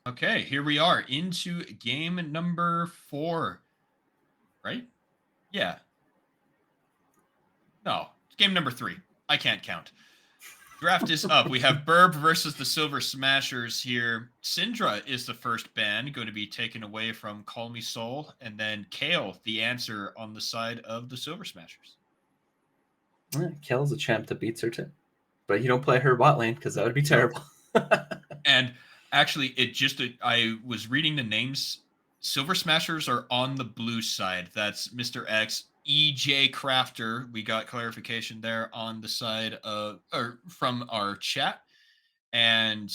Okay, here we are into game number 4, right? Yeah. No, it's game number 3. I can't count. Draft is up. We have Birb versus the Silver Smashers here. Syndra is the first ban, going to be taken away from Call Me Soul, and then Kale, the answer on the side of the Silver Smashers. Kale's a champ that beats her too. But you don't play her bot lane because that would be No. terrible. And actually, I was reading the names. Silver Smashers are on the blue side. That's Mr. X, EJ Crafter. We got clarification there on the side of, or from our chat. And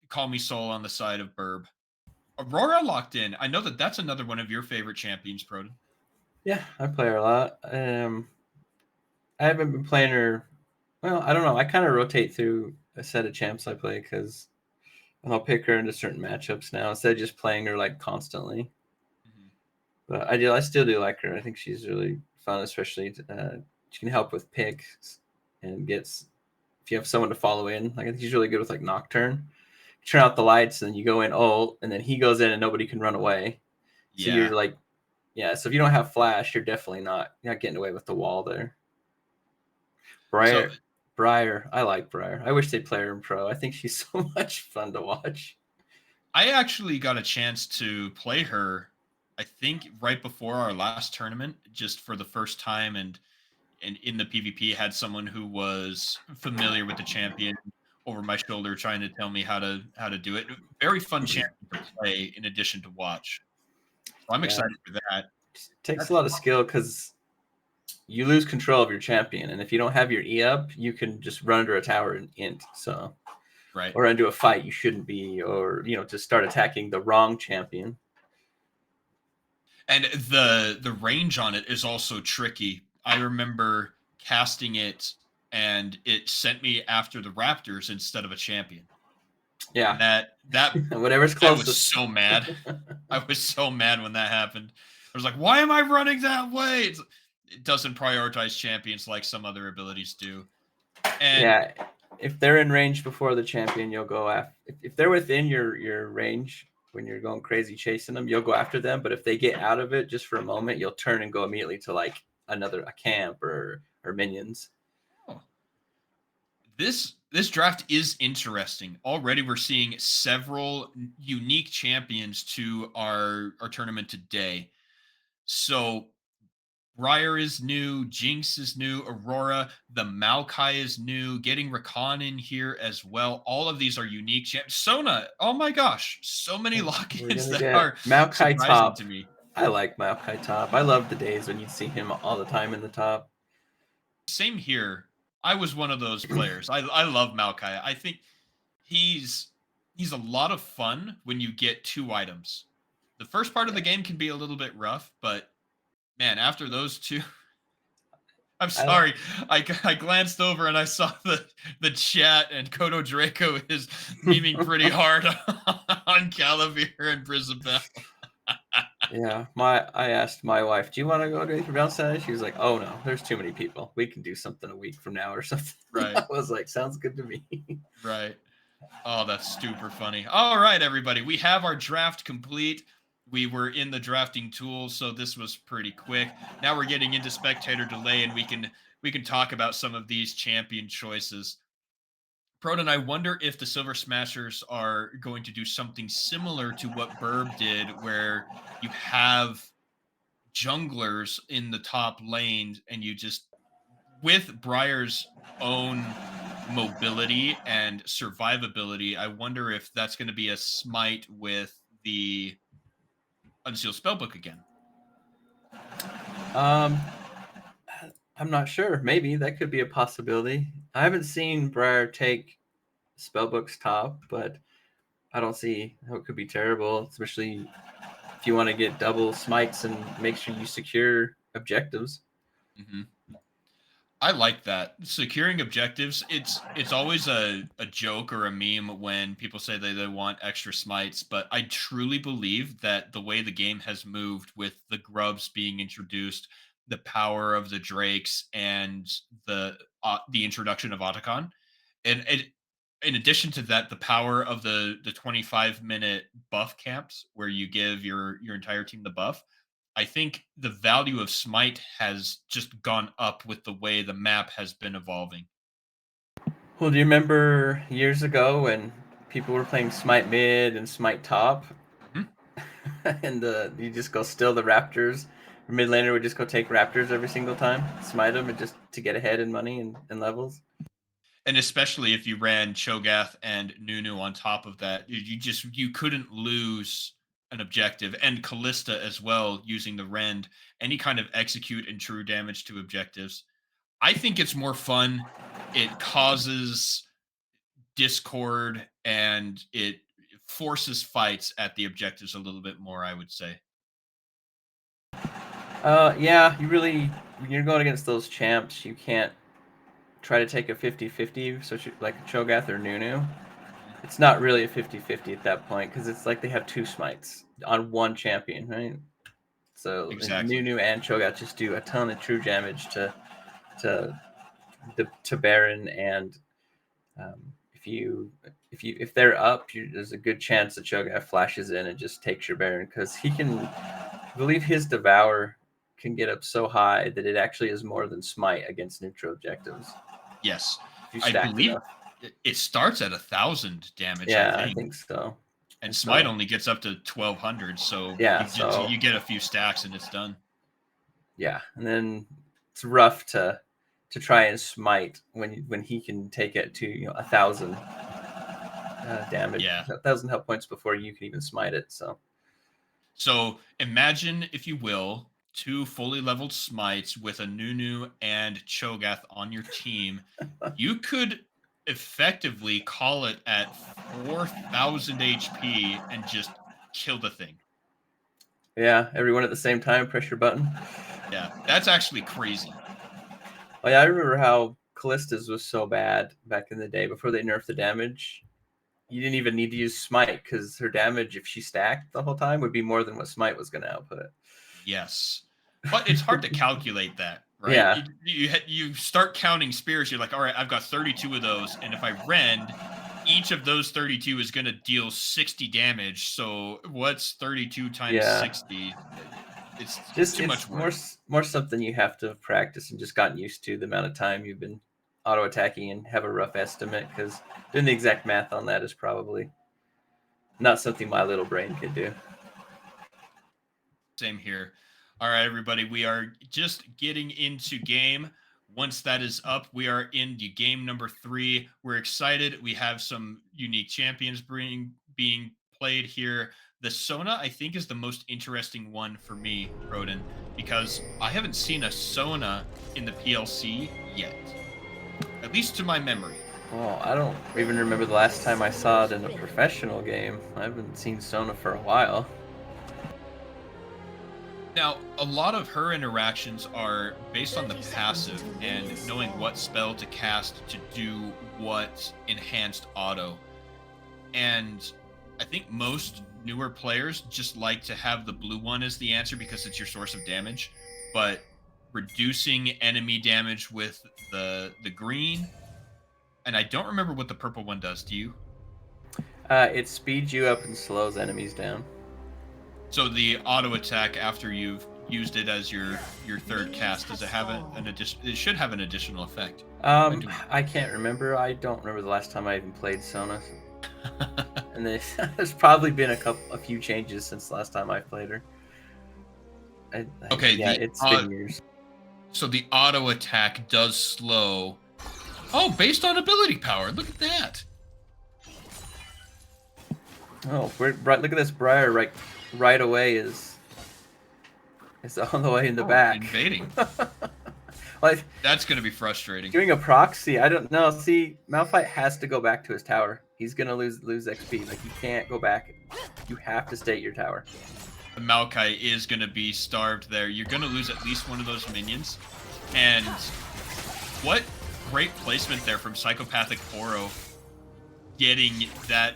Call Me Soul on the side of Burb. Aurora locked in. I know that that's another one of your favorite champions, Proden. Yeah, I play her a lot. I haven't been playing her. Well, I don't know. I kind of rotate through a set of champs I play because I'll pick her into certain matchups now instead of just playing her like constantly. Mhm. But I still do like her. I think she's really fun, especially she can help with picks and gets if you have someone to follow in. Like I think she's really good with like Nocturne. You turn out the lights and you go in ult, and then he goes in and nobody can run away. So Yeah. you're like, yeah. So if you don't have flash, you're definitely not getting away with the wall there. So Briar, I like Briar. I wish they'd play her in pro. I think she's so much fun to watch. I actually got a chance to play her, I think, right before our last tournament, just for the first time, and in the PvP had someone who was familiar with the champion over my shoulder trying to tell me how to do it. Very fun champion to play in addition to watch. So I'm Yeah, excited for that. it takes a That's lot of skill because you lose control of your champion, and if you don't have your E up, you can just run under a tower and int. So, right. or into a fight you shouldn't be, or just start attacking the wrong champion. And the range on it is also tricky. I remember casting it and it sent me after the Raptors instead of a champion. Yeah, And that whatever's I was closest. so mad. I was so mad when that happened. I was like, "Why am I running that way?" It doesn't prioritize champions like some other abilities do. And Yeah, if they're in range before the champion, you'll go after. If they're within your range when you're going crazy chasing them, you'll go after them. But if they get out of it just for a moment, you'll turn and go immediately to like a camp or minions. oh, this draft is interesting. Already we're seeing several unique champions to our tournament today. So Briar is new, Jinx is new, Aurora, the Maokai is new, getting Rakan in here as well. All of these are unique champs. Sona, oh my gosh, so many We're lock-ins gonna that get are Maokai surprising top. to me. I like Maokai top. I love the days when you'd see him all the time in the top. Same here. I was one of those players. I love Maokai. I think he's he's a lot of fun when you get 2 items. The first part of the Yeah. game can be a little bit rough, but man, after those two, I'm I, sorry. I glanced over and I saw the chat, and Kodo Draco is memeing pretty hard on Calavir and Brisabelle. yeah, I asked my wife, "Do you want to go to anything else?" She was like, "Oh no, there's too many people. We can do something a week from now or something." Right, I was like, "Sounds good to me." right. Oh, that's super funny. All right, everybody. We have our draft complete. We were in the drafting tool, so this was pretty quick. Now we're getting into spectator delay, and we can talk about some of these champion choices. Proton, I wonder if the Silver Smashers are going to do something similar to what Burb did, where you have junglers in the top lanes and you just, with Briar's own mobility and survivability, I wonder if that's going to be a smite with the Unsealed Spellbook again. um, I'm not sure. Maybe that could be a possibility. I haven't seen Briar take Spellbook's top, but I don't see how it could be terrible, especially if you want to get double smites and make sure you secure objectives. Hmm. I like that. Securing objectives, it's always a joke or a meme when people say they want extra smites, but I truly believe that the way the game has moved with the grubs being introduced, the power of the drakes and the introduction of Otacon, and in addition to that, the power of the 25-minute buff camps where you give your entire team the buff. I think the value of Smite has just gone up with the way the map has been evolving. Well, do you remember years ago when people were playing Smite mid and Smite top, Mhm. and you just go steal the Raptors? Mid laner would just go take Raptors every single time, smite them, and just to get ahead in money and levels. And especially if you ran Cho'Gath and Nunu on top of that, you couldn't lose an objective. And Callista as well, using the rend, any kind of execute and true damage to objectives. I think it's more fun. It causes discord and it forces fights at the objectives a little bit more, I would say. Yeah, when you're going against those champs, you can't try to take a 50-50, so like Cho'Gath or Nunu. Mhm. It's not really a 50-50 at that point because it's like they have two smites on one champion, right? So Exactly. Nunu and Cho'Gath just do a ton of true damage to to Baron, and if they're up, there's a good chance that Cho'Gath flashes in and just takes your Baron because he can. I believe his Devour can get up so high that it actually is more than Smite against neutral objectives Yes. if you I stack believe enough. it starts at 1,000 damage, I Yeah, I think. think so. And And Smite so only gets up to 1,200, so yeah, you get a few stacks and it's done. yeah, and then it's rough to try and smite when he can take it to 1,000 damage, Yeah. 1,000 health points before you can even smite it. So So imagine, if you will, two fully leveled Smites with a Nunu and Cho'Gath on your team. You could effectively call it at 4,000 HP and just kill the thing. yeah, everyone at the same time, press your button. Yeah, that's actually crazy. Oh yeah, I remember how Callista's was so bad back in the day before they nerfed the damage. You didn't even need to use Smite because her damage, if she stacked the whole time, would be more than what Smite was going to output. Yes. But it's hard to calculate that, right? Yeah, You start counting spears, you're like, all right, I've got 32 of those, and if I rend, each of those 32 is going to deal 60 damage. So what's 32 times yeah. 60? It's Just too much it's work. more something you have to practice and just gotten used to the amount of time you've been auto attacking and have a rough estimate because doing the exact math on that is probably not something my little brain could do. Same here. All right, everybody, we are just getting into game. Once that is up, we are in the game number 3. We're excited. We have some unique champions being played here. The Sona, I think, is the most interesting one for me, Roden, because I haven't seen a Sona in the PLC yet, at least to my memory. Oh, I don't even remember the last time I saw it in a professional game. I haven't seen Sona for a while. Now, a lot of her interactions are based on the passive and knowing what spell to cast to do what enhanced auto. And I think most newer players just like to have the blue one as the answer because it's your source of damage. But reducing enemy damage with the green, and I don't remember what the purple one does. Do you? It speeds you up and slows enemies down. So the auto attack after you've used it as your third cast, does it have an addition? It should have an additional effect. I can't remember. I don't remember the last time I even played Sona, and there's probably been a few changes since the last time I played her. Okay, Yeah, it's been years. so the auto attack does slow. Oh, based on ability power. Look at that. Oh, right! Look at this Briar right away is on the way in the back. Invading. Like That's going to be frustrating. doing a proxy. I don't know. See, Malphite has to go back to his tower. He's gonna lose XP. Like you can't go back. You have to stay at your tower. The Maokai is going to be starved there. You're going to lose at least one of those minions. And what great placement there from Psychopathic Oro. Getting that,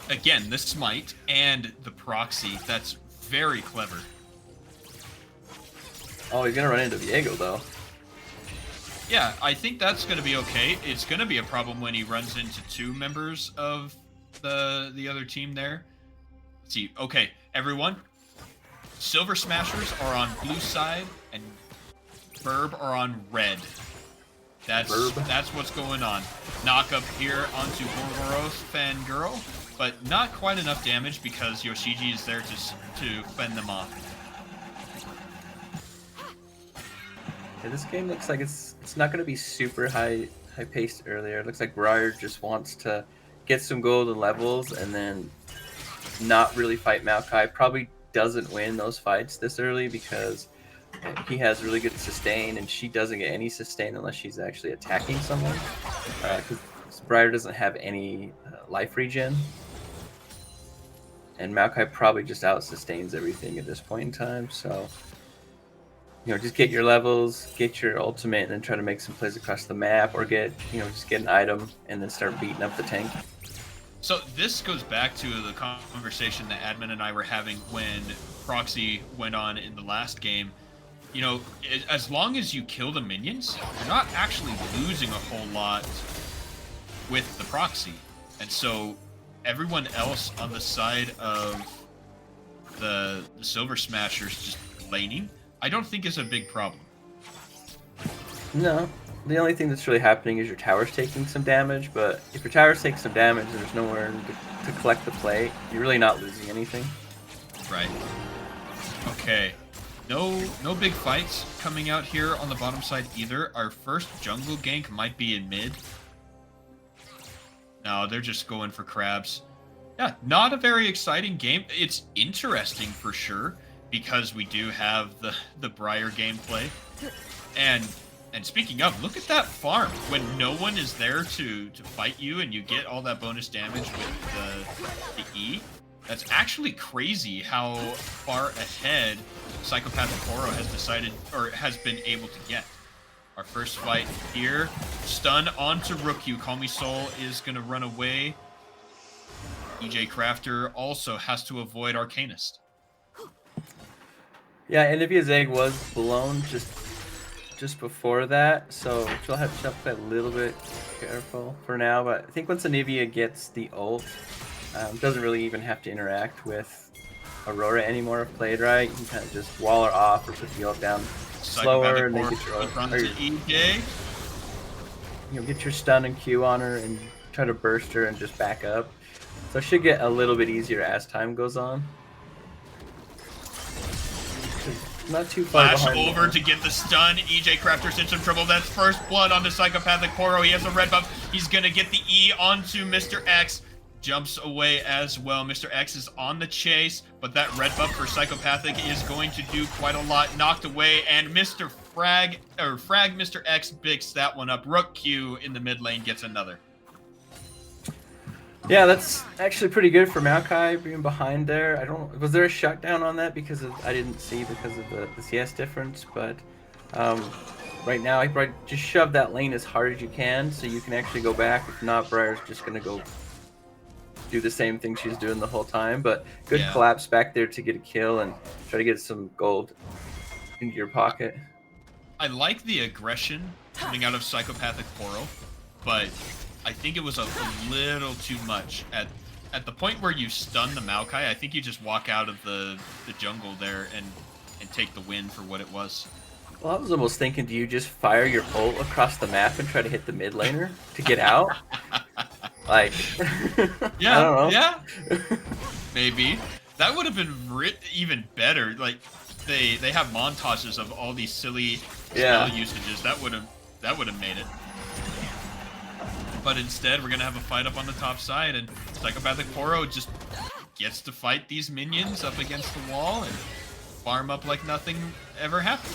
again, the smite and the proxy. That's very clever. Oh, he's gonna run into Viego though. Yeah, I think that's going to be okay. It's going to be a problem when he runs into 2 members of the other team there. Let's see. Okay, everyone. Silver Smashers are on blue side, and Birb are on red. That's what's going on. Knock up here onto Borboros Fangirl, but not quite enough damage because Yoshiji is there to fend them off. Yeah, this game looks like it's not going to be super high paced earlier. It looks like Briar just wants to get some golden levels and then not really fight Maokai. Probably doesn't win those fights this early because he has really good sustain and she doesn't get any sustain unless she's actually attacking someone. Because Briar doesn't have any life regen. And Maokai probably just out sustains everything at this point in time. So, just get your levels, get your ultimate, and then try to make some plays across the map, or just get an item and then start beating up the tank. So this goes back to the conversation that Admin and I were having when Proxy went on in the last game. As long as you kill the minions, you're not actually losing a whole lot with the Proxy. And so everyone else on the side of the Silver Smashers just laning, I don't think is a big problem. No. The only thing that's really happening is your tower's taking some damage, but if your tower's taking some damage and there's nowhere to collect the plate, you're really not losing anything. Right. Okay. No big fights coming out here on the bottom side either. Our first jungle gank might be in mid. No, they're just going for crabs. Yeah, not a very exciting game. It's interesting for sure because we do have the Briar gameplay. And speaking of, look at that farm. When no one is there to fight you and you get all that bonus damage with the E, that's actually crazy how far ahead Psychopathic Koro has been able to get. Our first fight here. Stun onto Rookyu. Call Me Soul is going to run away. EJ Crafter also has to avoid Arcanist. Yeah, Anivia's egg was blown just before that, so she'll have to play a little bit careful for now. But I think once Anivia gets the ult, doesn't really even have to interact with Aurora anymore if played right. You can kind of just wall her off or put the ult down slower and then get your ult. Get your stun and Q on her and try to burst her and just back up. So it should get a little bit easier as time goes on. Not too far Flash over to get the stun. EJ Crafter's in some trouble. That's first blood onto Psychopathic Koro. He has a red buff. He's going to get the E onto Mr. X. Jumps away as well. Mr. X is on the chase, but that red buff for Psychopathic is going to do quite a lot. Knocked away, and Frag Mr. X picks that one up. Rook Q in the mid lane gets another. Yeah, that's actually pretty good for Maokai being behind there. Was there a shutdown on that I didn't see because of the CS difference, but right now I probably just shove that lane as hard as you can so you can actually go back. If not, Briar's just gonna go do the same thing she's doing the whole time. But good collapse back there to get a kill and try to get some gold into your pocket. I like the aggression coming out of Psychopathic Koro, but I think it was a little too much. At the point where you stun the Maokai, I think you just walk out of the jungle there and take the win for what it was. Well, I was almost thinking, do you just fire your ult across the map and try to hit the mid laner to get out? Like, yeah, I don't know. Yeah, maybe. That would have been even better. Like, they have montages of all these silly spell usages. That would have made it. But instead, we're going to have a fight up on the top side, and Psychopathic Koro just gets to fight these minions up against the wall and farm up like nothing ever happened.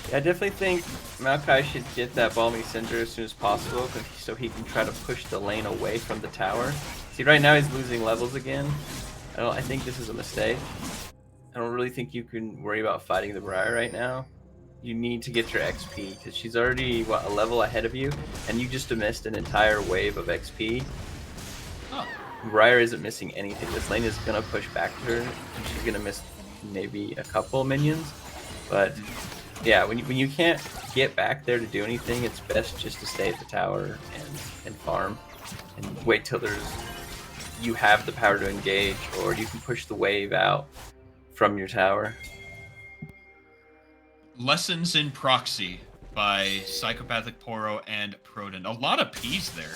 Yeah, I definitely think Maokai should get that Balmy Cinder as soon as possible so he can try to push the lane away from the tower. See, right now he's losing levels again. I think this is a mistake. I don't really think you can worry about fighting the Briar right now. You need to get your XP because she's already a level ahead of you, and you just missed an entire wave of XP. Oh. Briar isn't missing anything. This lane is gonna push back to her, and she's gonna miss maybe a couple minions, but Yeah, when you can't get back there to do anything, it's best just to stay at the tower and farm and wait till you have the power to engage, or you can push the wave out from your tower. Lessons in Proxy by Psychopathic Poro and Proton. A lot of P's there.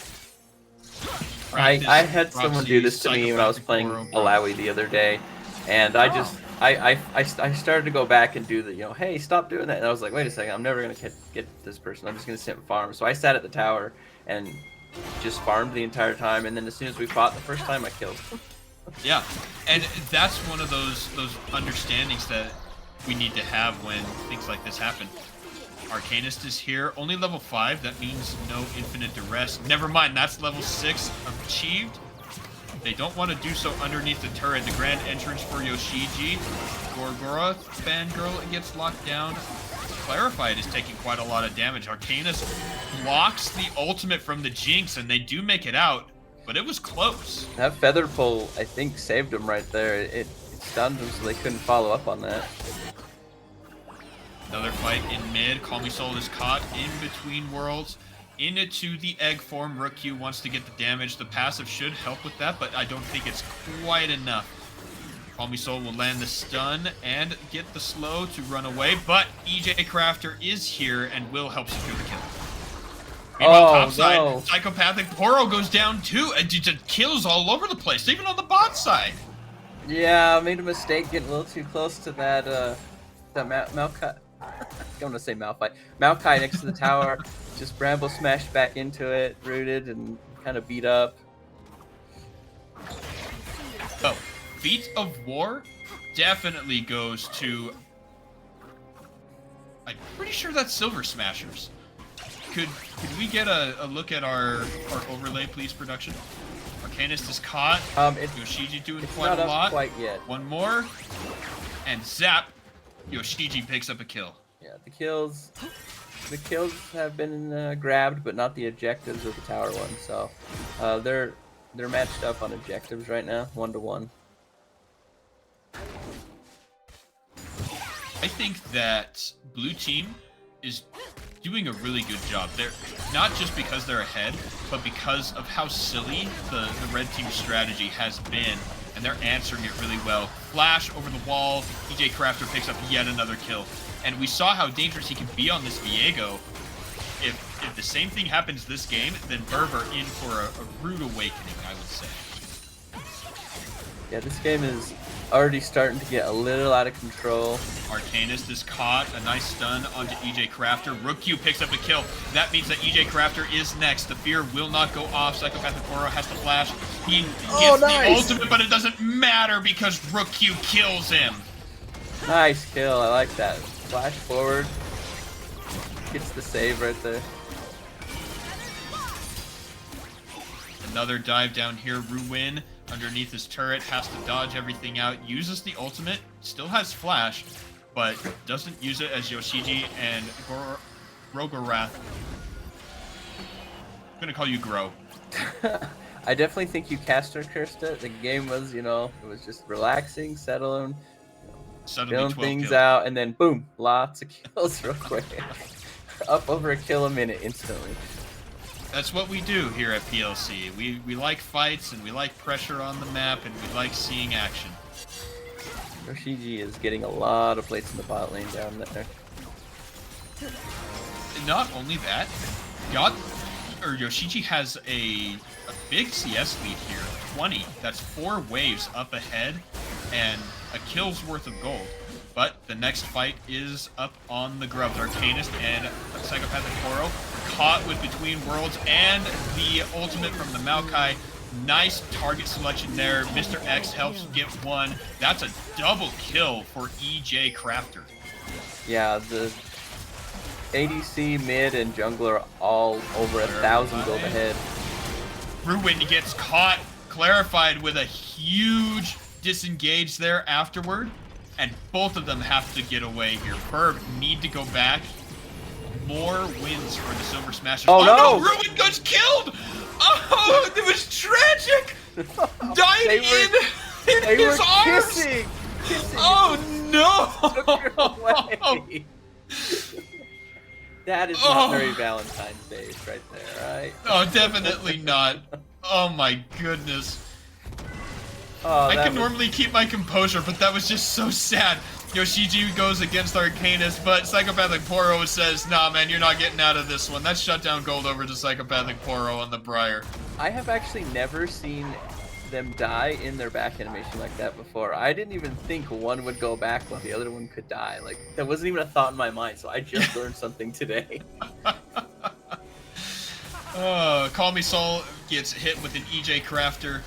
I had someone do this to me when I was playing Alawi the other day, and I started to go back and do the, hey, stop doing that. And I was like, wait a second, I'm never going to get this person. I'm just going to sit and farm. So I sat at the tower and just farmed the entire time, and then as soon as we fought the first time, I killed him. Yeah, and that's one of those understandings that we need to have when things like this happen. Arcanist is here, only level 5, that means no infinite duress. Never mind, that's level 6 achieved. They don't want to do so underneath the turret. The grand entrance for Yoshiji. Gorgoroth fangirl gets locked down. Clarified is taking quite a lot of damage. Arcanist blocks the ultimate from the Jinx, and they do make it out, but it was close. That feather pull, I think, saved them right there. It stunned them so they couldn't follow up on that. Another fight in mid. Call Me Soul is caught in between worlds. Into the egg form. Rook Q wants to get the damage. The passive should help with that, but I don't think it's quite enough. Call Me Soul will land the stun and get the slow to run away, but EJ Crafter is here and will help secure the kill. Meanwhile, topside, Psychopathic Poro goes down too, and just kills all over the place, even on the bot side. Yeah, I made a mistake getting a little too close to that Maokai. I'm gonna say Malphite. Maokai next to the tower. Just Bramble smashed back into it, rooted, and kind of beat up. Oh, Feat of War definitely goes to... I'm pretty sure that's Silver Smashers. Could we get a look at our overlay, please, production? Arcanist is caught. Yoshiji doing quite a lot. Quite yet. One more. And zap. Yoshiji picks up a kill. Yeah, the kills have been grabbed, but not the objectives of the tower one. So they're matched up on objectives right now, 1-to-1. I think that blue team is doing a really good job. They're not just because they're ahead, but because of how silly the red team strategy has been, and they're answering it really well. Flash over the wall, EJ Crafter picks up yet another kill. And we saw how dangerous he can be on this Viego. If the same thing happens this game, then Birb are in for a rude awakening, I would say. Yeah, this game is already starting to get a little out of control. Arcanist is caught, a nice stun onto EJ Crafter. Rook Q picks up a kill. That means that EJ Crafter is next. The fear will not go off. Psychopathic Poro has to flash. He gets the ultimate, but it doesn't matter because Rook Q kills him. Nice kill, I like that. Flash forward. Gets the save right there. Another dive down here. Ruin underneath his turret, has to dodge everything out, uses the ultimate, still has flash, but doesn't use it as Yoshiji and Rogorath. I'm gonna call you Gro. I definitely think you caster cursed it. The game was, it was just relaxing, settling, filling things out, and then boom, lots of kills real quick. Up over a kill a minute instantly. That's what we do here at PLC. We like fights, and we like pressure on the map, and we like seeing action. Yoshiji is getting a lot of plates in the bot lane down there. Not only that, Yoshiji has a big CS lead here, 20. That's 4 waves up ahead, and a kill's worth of gold. But the next fight is up on the Grubs. Arcanist and Psychopathic Poro caught with Between Worlds and the ultimate from the Maokai. Nice target selection there. Mr. X helps get one. That's a double kill for EJ Crafter. Yeah, the ADC, mid, and jungler are all over 1,000 gold ahead. Ruin gets caught, clarified with a huge disengage there afterward. And both of them have to get away here. Birb need to go back. More wins for the Silver Smashers. Oh no! Ruin gets killed! Oh, it was tragic! Died in his arms! Kissing. Oh no! Took her away. That is not very Valentine's Day right there, right? Oh, definitely not. Oh my goodness. Oh, I that can was... normally keep my composure, but that was just so sad. Yoshiji goes against Arcanist, but Psychopathic Poro says, nah, man, you're not getting out of this one. That's shutdown gold over to Psychopathic Poro on the Briar. I have actually never seen them die in their back animation like that before. I didn't even think one would go back while the other one could die. Like, that wasn't even a thought in my mind, so I just learned something today. Call Me Soul gets hit with an EJ Crafter.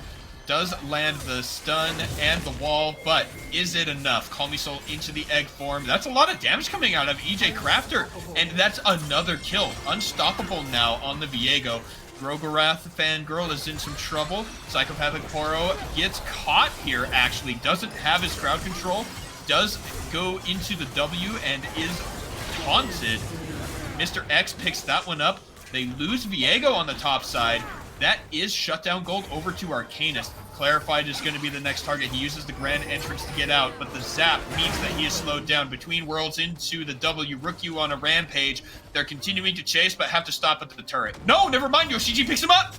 Does land the stun and the wall, but is it enough? Call Me Soul into the egg form. That's a lot of damage coming out of EJ Crafter, and that's another kill. Unstoppable now on the Viego. Grogorath Fangirl is in some trouble. Psychopathic Poro gets caught here, actually. Doesn't have his crowd control. Does go into the W and is taunted. Mr. X picks that one up. They lose Viego on the top side. That is shutdown gold over to Arcanist. Clarified is going to be the next target. He uses the grand entrance to get out, but the zap means that he is slowed down. Between worlds into the W. Rookie on a rampage. They're continuing to chase, but have to stop at the turret. No, never mind. Yoshiji picks him up.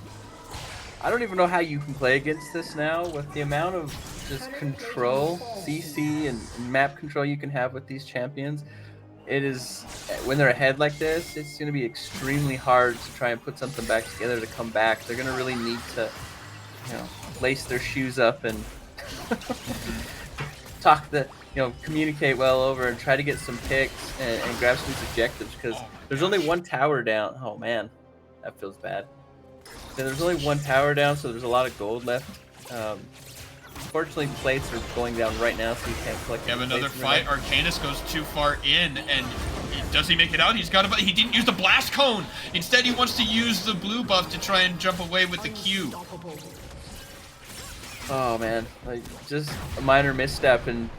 I don't even know how you can play against this now with the amount of just control, CC, and map control you can have with these champions. It is, when they're ahead like this, it's going to be extremely hard to try and put something back together to come back. They're going to really need to, lace their shoes up and communicate well over and try to get some picks and grab some objectives, because there's only one tower down. Oh man, that feels bad. So there's only one tower down, so there's a lot of gold left. Unfortunately, plates are going down right now, so you can't collect. We have another fight. Arcanist goes too far in, and does he make it out? He's got he didn't use the blast cone. Instead, he wants to use the blue buff to try and jump away with the Q. Oh man, like just a minor misstep, and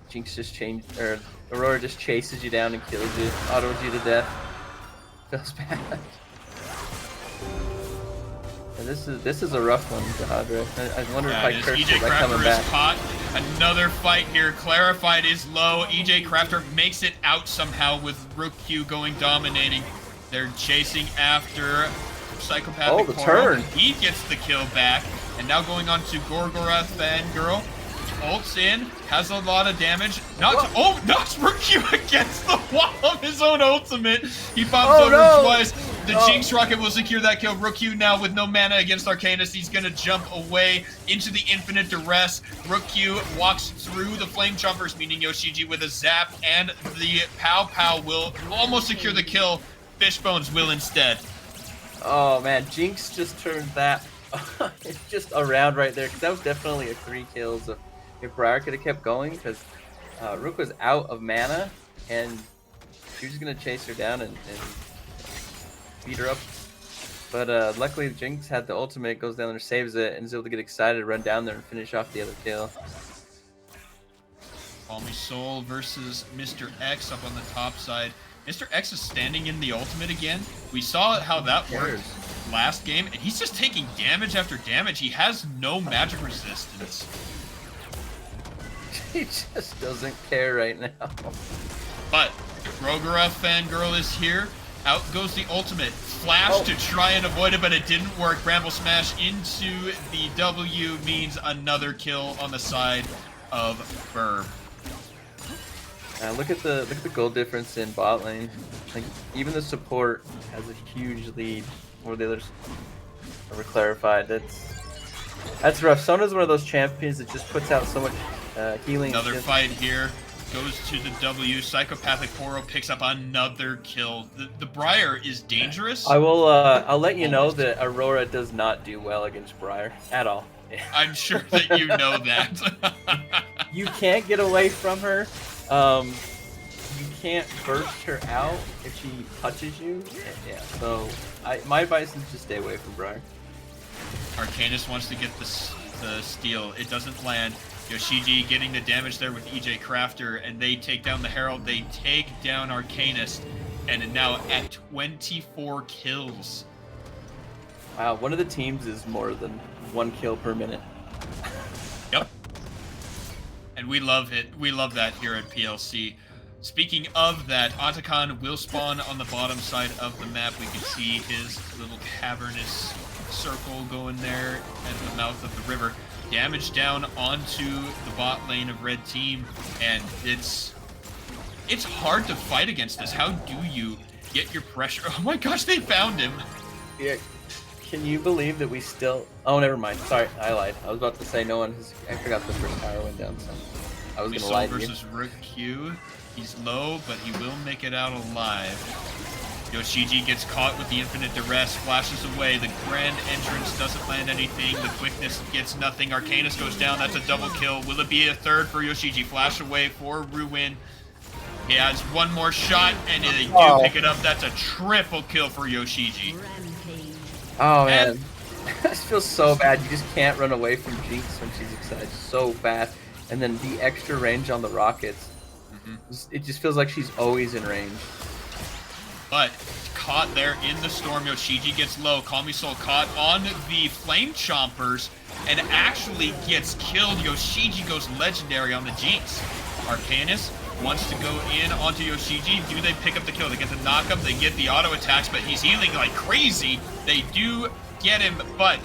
Jinx just changed, or Aurora just chases you down and kills you, autos you to death. Feels bad. And this is a rough one, Jahadra. I wonder if I cursed EJ by coming Crafter back. is caught. Another fight here. Clarified is low. EJ Crafter makes it out somehow with Rook Q going dominating. They're chasing after Psychopathic the Poro. turn. He gets the kill back. And now going on to Gorgorath Fangirl. Ults in, has a lot of damage. Knocks Rook Q against the wall of his own ultimate. He pops over twice. The Jinx Rocket will secure that kill. Rook Q now with no mana against Arcanist. He's going to jump away into the infinite duress. Rook Q walks through the Flame Chompers, meaning Yoshiji with a zap, and the Pow Pow will almost secure the kill. Fishbones will instead. Oh man, Jinx just turned that just around right there, because that was definitely a 3 kills. If Briar could have kept going, because Rook was out of mana, and she was going to chase her down and beat her up. But luckily Jinx had the ultimate, goes down there, saves it, and is able to get excited, run down there, and finish off the other kill. Call Me Soul versus Mr. X up on the top side. Mr. X is standing in the ultimate again. We saw how that worked last game, and he's just taking damage after damage. He has no magic resistance. He just doesn't care right now. But Grogorath Fangirl is here. Out goes the ultimate. Flash to try and avoid it, but it didn't work. Bramble Smash into the W means another kill on the side of Birb. Look at the gold difference in bot lane. Like, even the support has a huge lead over the others. Over Clarified. That's rough. Sona's one of those champions that just puts out so much healing. Another fight here. Goes to the W. Psychopathic Poro picks up another kill. The Briar is dangerous. I'll let you know that Aurora does not do well against Briar at all. I'm sure that you know that. You can't get away from her. You can't burst her out if she touches you. Yeah, so my advice is just stay away from Briar. Arcanist wants to get the steal. It doesn't land. Yoshiji getting the damage there with EJ Crafter, and they take down the Herald. They take down Arcanist, and now at 24 kills. Wow, one of the teams is more than 1 kill per minute. Yep. And we love it. We love that here at PLC. Speaking of that, Otacon will spawn on the bottom side of the map. We can see his little cavernous circle going there at the mouth of the river. Damage down onto the bot lane of red team, and it's hard to fight against this. How do you get your pressure? Oh my gosh, they found him. Yeah. Can you believe that we still... Oh, never mind. Sorry, I lied. I was about to say no one has... I forgot the first tower went down, so I was going to lie to you. versus Rook Q. He's low, but he will make it out alive. Yoshiji gets caught with the infinite duress, flashes away. The grand entrance doesn't land anything. The quickness gets nothing. Arcanus goes down. That's a double kill. Will it be a third for Yoshiji? Flash away for Ruin. He has one more shot, and they do pick it up. That's a triple kill for Yoshiji. Oh, man. This feels so bad. You just can't run away from Jinx when she's excited so fast. And then the extra range on the rockets. It just feels like she's always in range. But caught there in the storm. Yoshiji gets low. Kami Soul caught on the Flame Chompers and actually gets killed. Yoshiji goes legendary on the Jinx. Arcanus wants to go in onto Yoshiji. Do they pick up the kill? They get the knock-up. They get the auto attacks, but he's healing like crazy. They do get him, but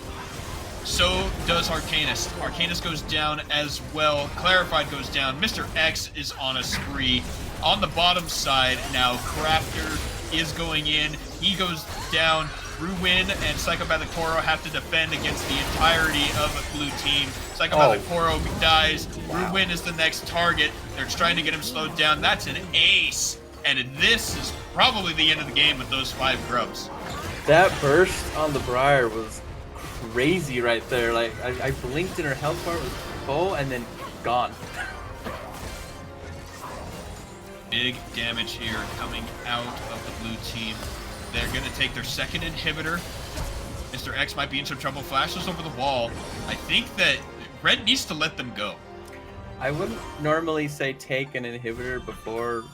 so does Arcanus. Arcanus goes down as well. Clarified goes down. Mr. X is on a spree. On the bottom side now, Crafter is going in. He goes down. Ruin and Psychopathic Koro have to defend against the entirety of the blue team. Psychopathic Koro dies. Ruin is the next target. They're trying to get him slowed down. That's an ace. And this is probably the end of the game with those 5 grubs. That burst on the Briar was crazy right there. Like, I blinked and her health bar was full and then gone. Big damage here coming out of the blue team. They're going to take their second inhibitor. Mr. X might be in some trouble. Flashes over the wall. I think that Red needs to let them go. I wouldn't normally say take an inhibitor before,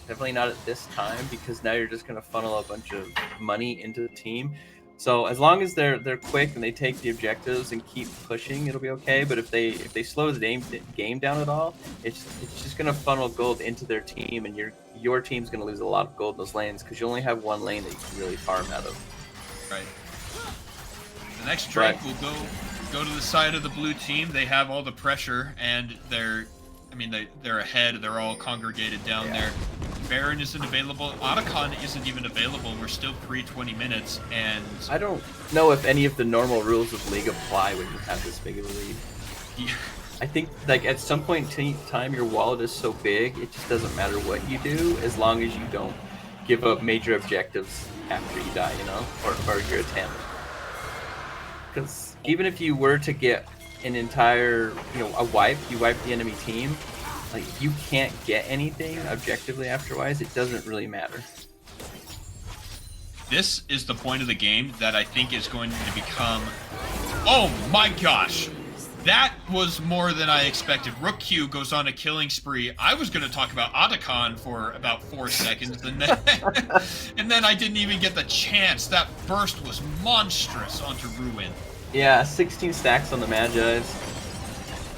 definitely not at this time, because now you're just going to funnel a bunch of money into the team. So as long as they're quick and they take the objectives and keep pushing, it'll be okay. But if they slow the game down at all, it's just gonna funnel gold into their team, and your team's gonna lose a lot of gold in those lanes because you only have one lane that you can really farm out of. Right. The next Drake will go to the side of the blue team. They have all the pressure, and they're ahead. They're all congregated down there. Baron isn't available. Otacon isn't even available. We're still pre-20 minutes, and I don't know if any of the normal rules of League apply when you have this big of a lead. Yeah. I think like at some point in time, your wallet is so big, it just doesn't matter what you do as long as you don't give up major objectives after you die, or your attempt. Because even if you were to get an entire, a wipe, you wipe the enemy team. Like, you can't get anything objectively afterwards. It doesn't really matter. This is the point of the game that I think is going to become... Oh my gosh! That was more than I expected. Rook Q goes on a killing spree. I was going to talk about Otacon for about 4 seconds, and then, and then I didn't even get the chance. That burst was monstrous onto Ruin. Yeah, 16 stacks on the Magi's.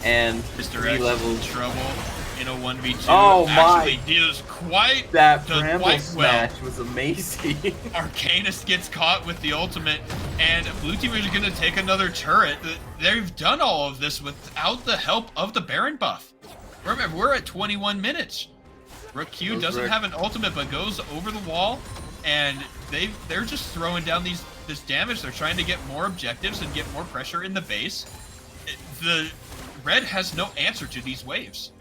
And Mr. 3 X levels. in trouble in a 1v2. Oh my! Actually, does quite Bramble smash was amazing. Arcanus gets caught with the ultimate, and blue team is going to take another turret. They've done all of this without the help of the Baron buff. Remember, we're at 21 minutes. Rook Q doesn't have an ultimate, but goes over the wall, and they're just throwing down this damage. They're trying to get more objectives and get more pressure in the base. The Red has no answer to these waves.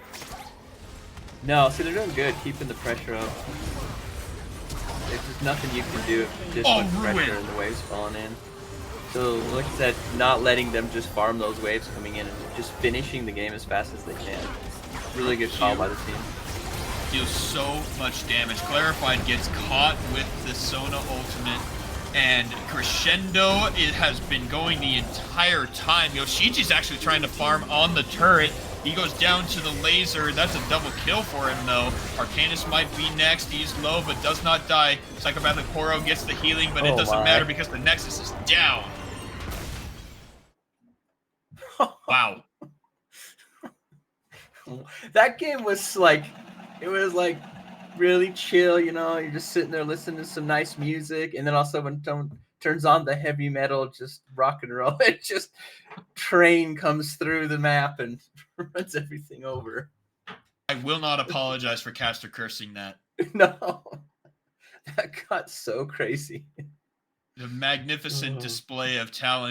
No, see, they're doing good, keeping the pressure up. There's just nothing you can do if you just put pressure and the waves falling in. So, like I said, not letting them just farm those waves coming in and just finishing the game as fast as they can. Really good call by the team. Deals so much damage. Clarified gets caught with the Sona ultimate, and Crescendo, it has been going the entire time. Yoshiji's actually trying to farm on the turret. He goes down to the laser. That's a double kill for him, though. Arcanus might be next. He's low, but does not die. Psychopathic Koro gets the healing, but it doesn't matter because the Nexus is down. Wow. That game was like It was like really chill, you know. You're just sitting there listening to some nice music, and then also when someone turns on the heavy metal, just rock and roll, it just train comes through the map and runs everything over. I will not apologize for caster cursing that. No, that got so crazy. The magnificent Oh. display of talent